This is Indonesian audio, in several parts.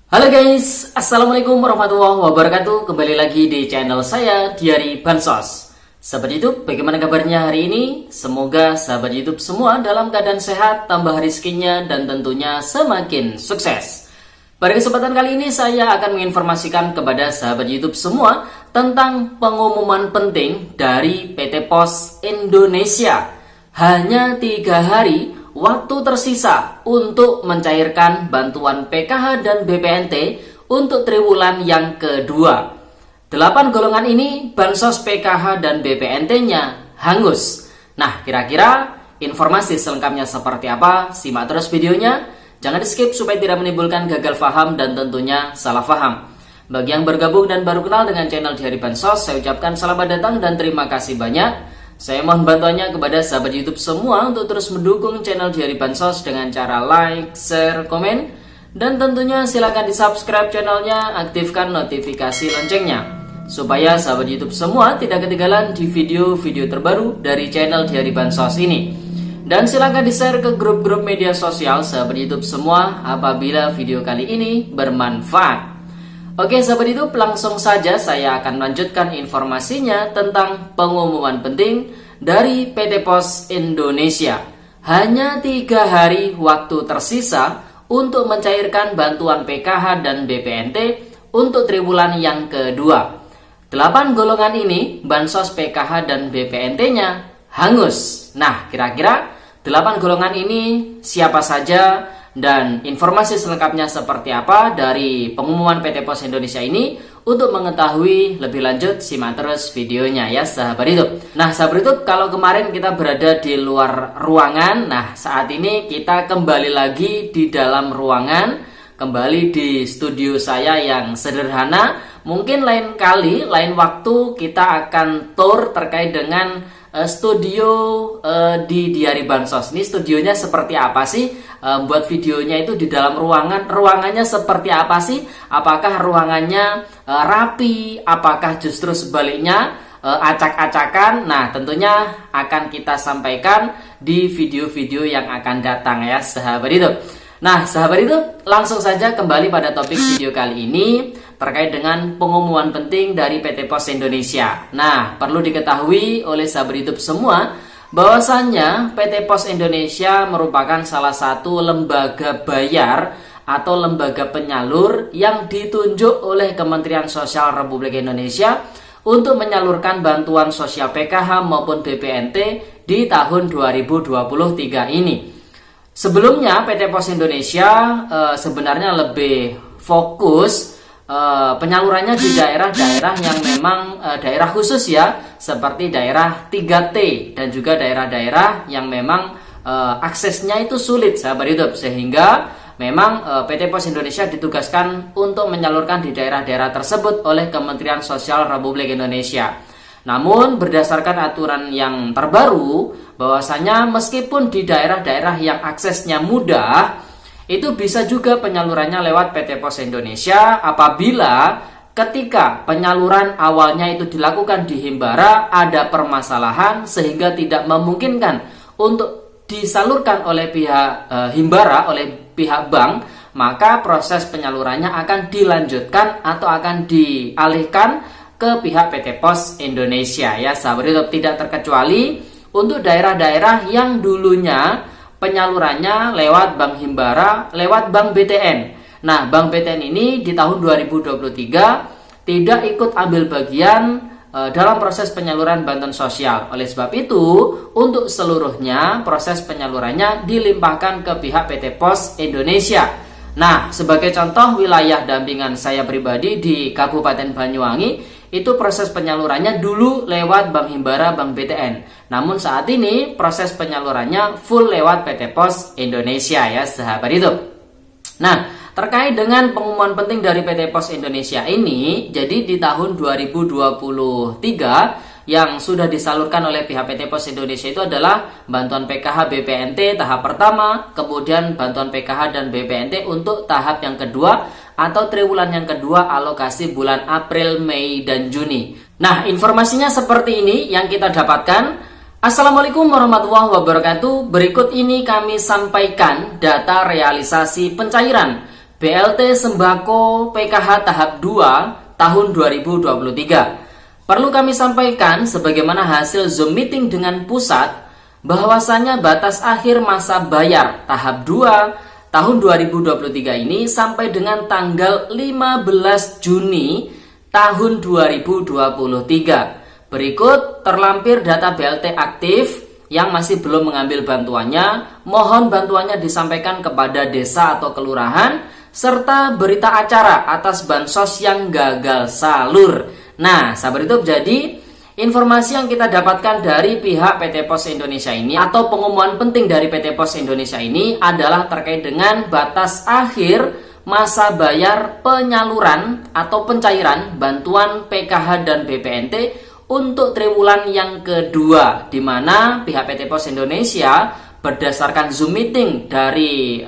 Halo guys, Assalamualaikum warahmatullahi wabarakatuh. Kembali lagi di channel saya, Diari Bansos. Sahabat YouTube, bagaimana kabarnya hari ini? Semoga sahabat YouTube semua dalam keadaan sehat, tambah rezekinya, dan tentunya semakin sukses. Pada kesempatan kali ini saya akan menginformasikan kepada sahabat YouTube semua tentang pengumuman penting dari PT Pos Indonesia. Hanya 3 hari waktu tersisa untuk mencairkan bantuan PKH dan BPNT untuk triwulan yang kedua. 8 golongan ini bansos PKH dan BPNT-nya hangus. Nah, kira-kira informasi selengkapnya seperti apa? Simak terus videonya. Jangan di-skip supaya tidak menimbulkan gagal paham dan tentunya salah paham. Bagi yang bergabung dan baru kenal dengan channel Diari Bansos, saya ucapkan selamat datang dan terima kasih banyak. Saya mohon bantuannya kepada sahabat YouTube semua untuk terus mendukung channel Diari Bansos dengan cara like, share, komen, dan tentunya silakan di subscribe channelnya, aktifkan notifikasi loncengnya supaya sahabat YouTube semua tidak ketinggalan di video-video terbaru dari channel Diari Bansos ini. Dan silakan di share ke grup-grup media sosial sahabat YouTube semua apabila video kali ini bermanfaat. Oke sahabat YouTube, langsung saja saya akan melanjutkan informasinya tentang pengumuman penting dari PT Pos Indonesia. Hanya 3 hari waktu tersisa untuk mencairkan bantuan PKH dan BPNT untuk triwulan yang kedua. 8 golongan ini bansos PKH dan BPNT-nya hangus. Nah, kira-kira 8 golongan ini siapa saja? Dan informasi selengkapnya seperti apa dari pengumuman PT Pos Indonesia ini? Untuk mengetahui lebih lanjut, simak terus videonya ya sahabat YouTube. Nah sahabat YouTube, kalau kemarin kita berada di luar ruangan, nah saat ini kita kembali lagi di dalam ruangan, kembali di studio saya yang sederhana. Mungkin lain kali, lain waktu kita akan tour terkait dengan studio di Diari Bansos. Ini studionya seperti apa sih? Buat videonya itu di dalam ruangannya seperti apa sih? Apakah ruangannya rapi? Apakah justru sebaliknya acak-acakan? Nah, tentunya akan kita sampaikan di video-video yang akan datang ya sahabat itu. Nah, sahabat itu langsung saja kembali pada topik video kali ini terkait dengan pengumuman penting dari PT Pos Indonesia. Nah, perlu diketahui oleh sahabat YouTube semua bahwasannya PT Pos Indonesia merupakan salah satu lembaga bayar atau lembaga penyalur yang ditunjuk oleh Kementerian Sosial Republik Indonesia untuk menyalurkan bantuan sosial PKH maupun BPNT di tahun 2023 ini. Sebelumnya PT Pos Indonesia sebenarnya lebih fokus penyalurannya di daerah-daerah yang memang daerah khusus ya, seperti daerah 3T dan juga daerah-daerah yang memang aksesnya itu sulit sahabat YouTube, sehingga memang PT Pos Indonesia ditugaskan untuk menyalurkan di daerah-daerah tersebut oleh Kementerian Sosial Republik Indonesia. Namun berdasarkan aturan yang terbaru bahwasanya meskipun di daerah-daerah yang aksesnya mudah, itu bisa juga penyalurannya lewat PT Pos Indonesia apabila ketika penyaluran awalnya itu dilakukan di Himbara ada permasalahan sehingga tidak memungkinkan untuk disalurkan oleh pihak Himbara, oleh pihak bank, maka proses penyalurannya akan dilanjutkan atau akan dialihkan ke pihak PT Pos Indonesia ya sahabat YouTube. Tidak terkecuali untuk daerah-daerah yang dulunya penyalurannya lewat Bank Himbara, lewat Bank BTN. Nah, Bank BTN ini di tahun 2023 tidak ikut ambil bagian dalam proses penyaluran bantuan sosial. Oleh sebab itu, untuk seluruhnya proses penyalurannya dilimpahkan ke pihak PT Pos Indonesia. Nah, sebagai contoh wilayah dampingan saya pribadi di Kabupaten Banyuwangi, itu proses penyalurannya dulu lewat Bank Himbara, Bank BTN. Namun saat ini proses penyalurannya full lewat PT Pos Indonesia ya sahabat itu. Nah, terkait dengan pengumuman penting dari PT Pos Indonesia ini, jadi di tahun 2023 yang sudah disalurkan oleh pihak PT Pos Indonesia itu adalah bantuan PKH BPNT tahap pertama, kemudian bantuan PKH dan BPNT untuk tahap yang kedua atau triwulan yang kedua alokasi bulan April, Mei, dan Juni. Nah, informasinya seperti ini yang kita dapatkan. Assalamualaikum warahmatullahi wabarakatuh. Berikut ini kami sampaikan data realisasi pencairan BLT Sembako PKH tahap 2 tahun 2023. Perlu kami sampaikan sebagaimana hasil Zoom meeting dengan pusat bahwasanya batas akhir masa bayar tahap 2 tahun 2023 ini sampai dengan tanggal 15 Juni tahun 2023. Berikut terlampir data BLT aktif yang masih belum mengambil bantuannya. Mohon bantuannya disampaikan kepada desa atau kelurahan, serta berita acara atas bansos yang gagal salur. Nah, sahabat YouTube, jadi informasi yang kita dapatkan dari pihak PT Pos Indonesia ini atau pengumuman penting dari PT Pos Indonesia ini adalah terkait dengan batas akhir masa bayar penyaluran atau pencairan bantuan PKH dan BPNT untuk triwulan yang kedua, di mana pihak PT Pos Indonesia berdasarkan Zoom meeting dari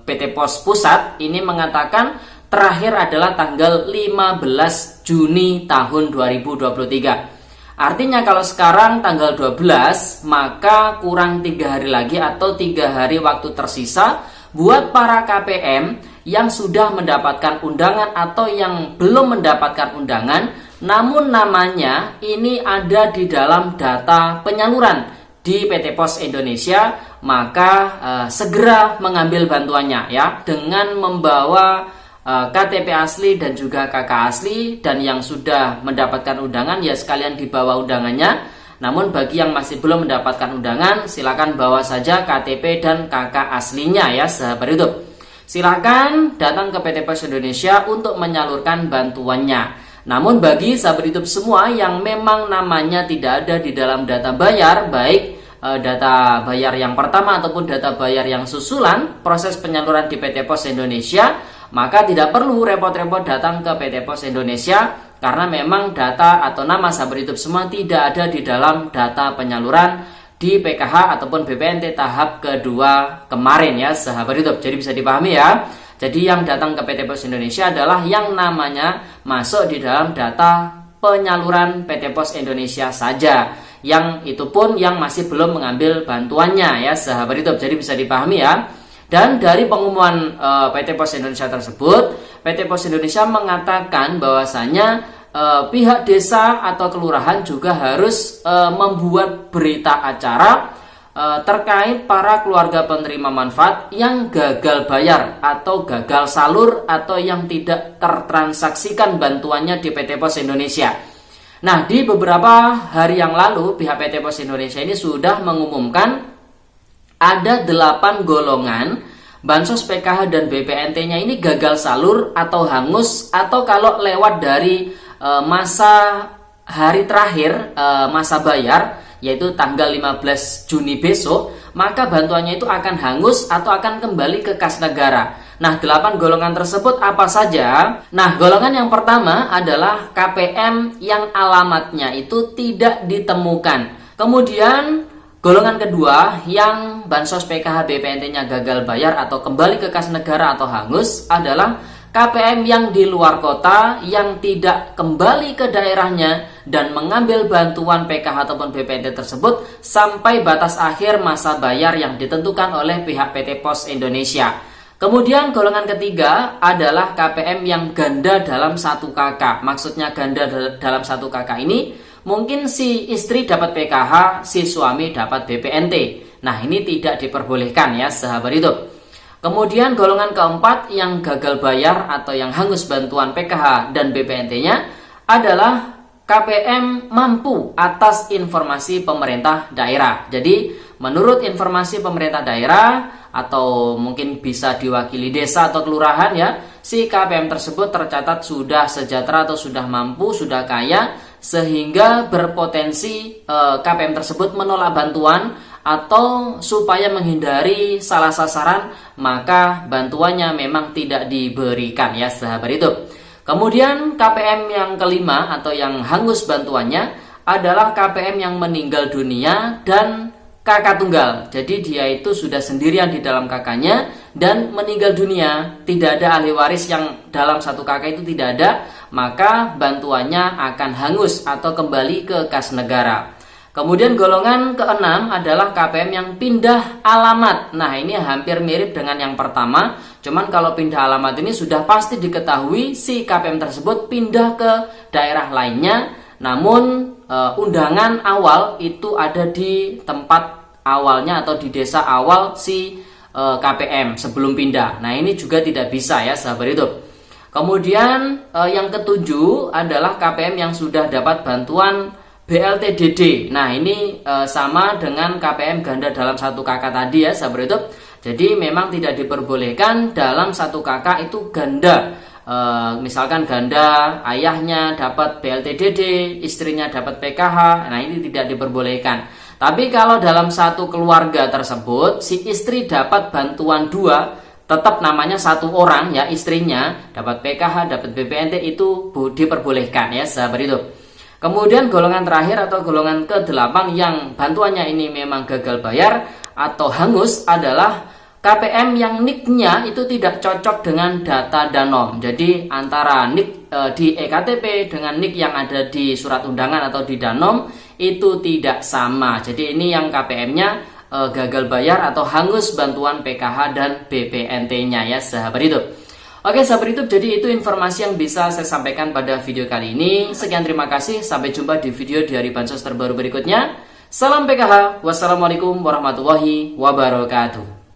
PT Pos Pusat ini mengatakan terakhir adalah tanggal 15 Juni tahun 2023. Artinya kalau sekarang tanggal 12, maka kurang 3 hari lagi atau 3 hari waktu tersisa buat para KPM yang sudah mendapatkan undangan atau yang belum mendapatkan undangan, namun namanya ini ada di dalam data penyaluran di PT Pos Indonesia, maka segera mengambil bantuannya ya, dengan membawa KTP asli dan juga KK asli, dan yang sudah mendapatkan undangan ya sekalian dibawa undangannya. Namun bagi yang masih belum mendapatkan undangan, silakan bawa saja KTP dan KK aslinya ya, sahabat YouTube. Silakan datang ke PT Pos Indonesia untuk menyalurkan bantuannya. Namun bagi sahabat YouTube semua yang memang namanya tidak ada di dalam data bayar, baik data bayar yang pertama ataupun data bayar yang susulan proses penyaluran di PT Pos Indonesia, maka tidak perlu repot-repot datang ke PT Pos Indonesia, karena memang data atau nama sahabat YouTube semua tidak ada di dalam data penyaluran di PKH ataupun BPNT tahap kedua kemarin ya, sahabat YouTube. Jadi bisa dipahami ya. Jadi yang datang ke PT Pos Indonesia adalah yang namanya masuk di dalam data penyaluran PT Pos Indonesia saja. Yang itu pun yang masih belum mengambil bantuannya ya, sahabat YouTube. Jadi bisa dipahami ya. Dan dari pengumuman PT Pos Indonesia tersebut, PT Pos Indonesia mengatakan bahwasanya pihak desa atau kelurahan juga harus membuat berita acara terkait para keluarga penerima manfaat yang gagal bayar atau gagal salur atau yang tidak tertransaksikan bantuannya di PT Pos Indonesia. Nah, di beberapa hari yang lalu pihak PT Pos Indonesia ini sudah mengumumkan ada 8 golongan bansos PKH dan BPNT-nya ini gagal salur atau hangus, atau kalau lewat dari masa hari terakhir masa bayar, yaitu tanggal 15 Juni besok, maka bantuannya itu akan hangus atau akan kembali ke kas negara. Nah, 8 golongan tersebut apa saja? Nah, golongan yang pertama adalah KPM yang alamatnya itu tidak ditemukan. Kemudian golongan kedua yang bansos PKH BPNT-nya gagal bayar atau kembali ke kas negara atau hangus adalah KPM yang di luar kota yang tidak kembali ke daerahnya dan mengambil bantuan PKH ataupun BPNT tersebut sampai batas akhir masa bayar yang ditentukan oleh pihak PT Pos Indonesia. Kemudian golongan ketiga adalah KPM yang ganda dalam satu KK. Maksudnya ganda dalam satu KK ini mungkin si istri dapat PKH, si suami dapat BPNT. Nah, ini tidak diperbolehkan ya, sahabat YouTube. Kemudian golongan keempat yang gagal bayar atau yang hangus bantuan PKH dan BPNT-nya adalah KPM mampu atas informasi pemerintah daerah. Jadi menurut informasi pemerintah daerah atau mungkin bisa diwakili desa atau kelurahan ya, si KPM tersebut tercatat sudah sejahtera atau sudah mampu, sudah kaya, sehingga berpotensi KPM tersebut menolak bantuan atau supaya menghindari salah sasaran, maka bantuannya memang tidak diberikan ya, sahabat YouTube. Kemudian KPM yang kelima atau yang hangus bantuannya adalah KPM yang meninggal dunia dan kakak tunggal. Jadi dia itu sudah sendirian di dalam kakaknya dan meninggal dunia, tidak ada ahli waris yang dalam satu kakak itu tidak ada, maka bantuannya akan hangus atau kembali ke kas negara. Kemudian golongan keenam adalah KPM yang pindah alamat. Nah, ini hampir mirip dengan yang pertama, cuman kalau pindah alamat ini sudah pasti diketahui si KPM tersebut pindah ke daerah lainnya, namun undangan awal itu ada di tempat awalnya atau di desa awal si KPM sebelum pindah. Nah, ini juga tidak bisa ya sahabat YouTube. Kemudian yang ketujuh adalah KPM yang sudah dapat bantuan BLTDD. Nah, ini sama dengan KPM ganda dalam satu kakak tadi ya sahabat YouTube. Jadi memang tidak diperbolehkan dalam satu kakak itu ganda. Misalkan ganda ayahnya dapat BLTDD, istrinya dapat PKH. Nah, ini tidak diperbolehkan. Tapi kalau dalam satu keluarga tersebut si istri dapat bantuan dua, tetap namanya satu orang ya, istrinya dapat PKH, dapat BPNT, itu diperbolehkan ya sahabat YouTube. Kemudian golongan terakhir atau golongan ke-8 yang bantuannya ini memang gagal bayar atau hangus adalah KPM yang NIK-nya itu tidak cocok dengan data Danom. Jadi antara NIK di EKTP dengan NIK yang ada di surat undangan atau di Danom itu tidak sama. Jadi ini yang KPM-nya gagal bayar atau hangus bantuan PKH dan BPNT-nya ya sahabat YouTube. Oke sahabat YouTube, jadi itu informasi yang bisa saya sampaikan pada video kali ini. Sekian, terima kasih, sampai jumpa di video di hari Bansos terbaru berikutnya. Salam PKH, wassalamualaikum warahmatullahi wabarakatuh.